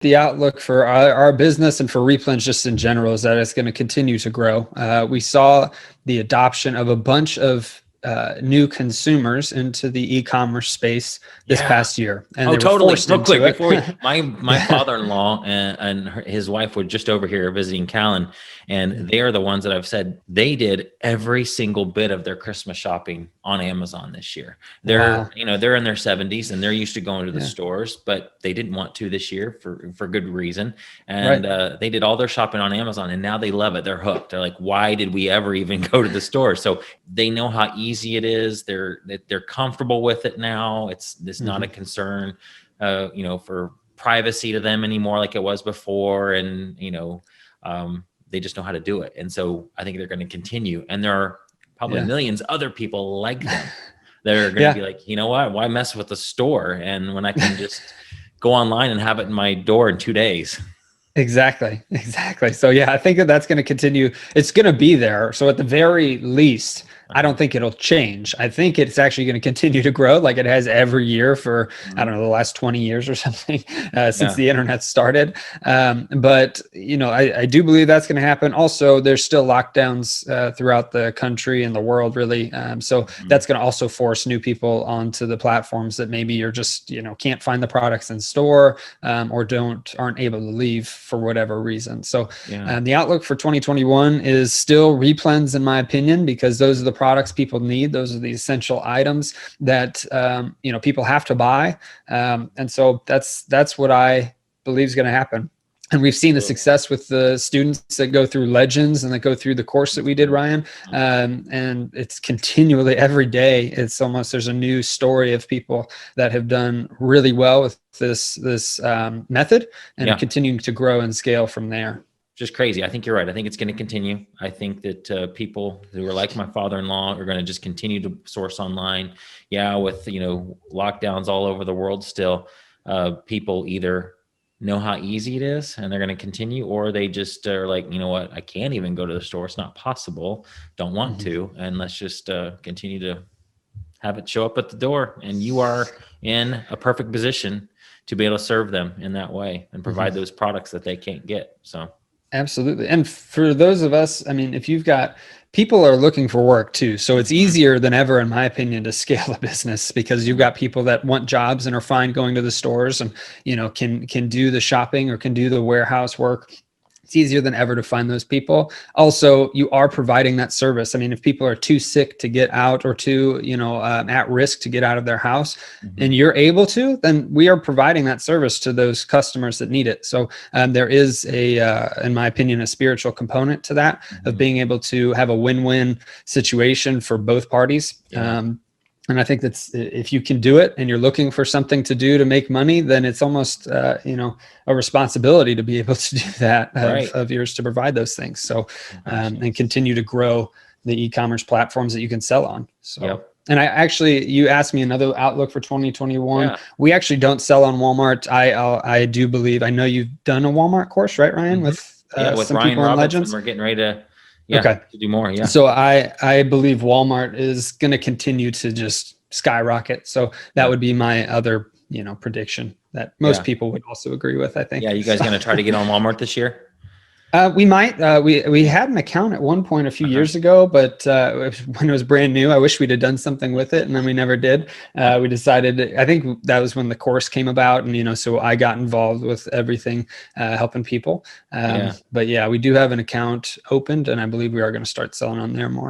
the outlook for our business and for replens just in general is that it's going to continue to grow. We saw the adoption of a bunch of new consumers into the e-commerce space this past year, and Oh, they were totally. forced Real into quick, it. before my father-in-law and his wife were just over here visiting Callan, and they are the ones that I've said they did every single bit of their Christmas shopping on Amazon this year. They're, Wow. they're in their 70s and they're used to going to the Yeah. stores, but they didn't want to this year for good reason. And Right. they did all their shopping on Amazon, and now they love it. They're hooked. They're like, why did we ever even go to the store? So they know how easy it is. They're comfortable with it now. It's not a concern, for privacy to them anymore like it was before. And, they just know how to do it. And so I think they're going to continue. And there are probably millions of other people like them that are going to be like, you know what, why mess with the store? And when I can just go online and have it in my door in 2 days. Exactly. So yeah, I think that's going to continue. It's going to be there. So at the very least, I don't think it'll change. I think it's actually going to continue to grow like it has every year for, I don't know, the last 20 years or something since the internet started. But, I do believe that's going to happen. Also, there's still lockdowns throughout the country and the world, really. So that's going to also force new people onto the platforms that maybe you're just, can't find the products in store or aren't able to leave for whatever reason. So the outlook for 2021 is still replens, in my opinion, because those are the products people need. Those are the essential items that people have to buy, and so that's what I believe is going to happen. And we've seen the success with the students that go through Legends and that go through the course that we did, Ryan. And it's continually every day. It's almost, there's a new story of people that have done really well with this method and continuing to grow and scale from there. Just crazy. I think you're right. I think it's going to continue. I think that people who are like my father-in-law are going to just continue to source online. Yeah, with lockdowns all over the world still, people either know how easy it is and they're going to continue, or they just are like, you know what, I can't even go to the store. It's not possible. Don't want to. And let's just continue to have it show up at the door. And you are in a perfect position to be able to serve them in that way and provide those products that they can't get. So. Absolutely. And for those of us, I mean, if you've got people are looking for work too, so it's easier than ever, in my opinion, to scale a business because you've got people that want jobs and are fine going to the stores and, can do the shopping or can do the warehouse work. It's easier than ever to find those people. Also, you are providing that service. I mean, if people are too sick to get out or too, at risk to get out of their house and you're able to, then we are providing that service to those customers that need it. So there is in my opinion, a spiritual component to that of being able to have a win-win situation for both parties. And I think that's, if you can do it and you're looking for something to do to make money, then it's almost, a responsibility to be able to do that of yours to provide those things. So, and continue to grow the e-commerce platforms that you can sell on. So, and you asked me another outlook for 2021. We actually don't sell on Walmart. I do believe, I know you've done a Walmart course, right, Ryan? With some Ryan people in Legends. We're getting ready to do more. So I believe Walmart is going to continue to just skyrocket. So that would be my other, prediction that most people would also agree with, I think. Yeah. You guys going to try to get on Walmart this year? We might. We had an account at one point a few years ago, but when it was brand new, I wish we'd have done something with it, and then we never did. We decided. I think that was when the course came about, and so I got involved with everything, helping people. But yeah, we do have an account opened, and I believe we are going to start selling on there more.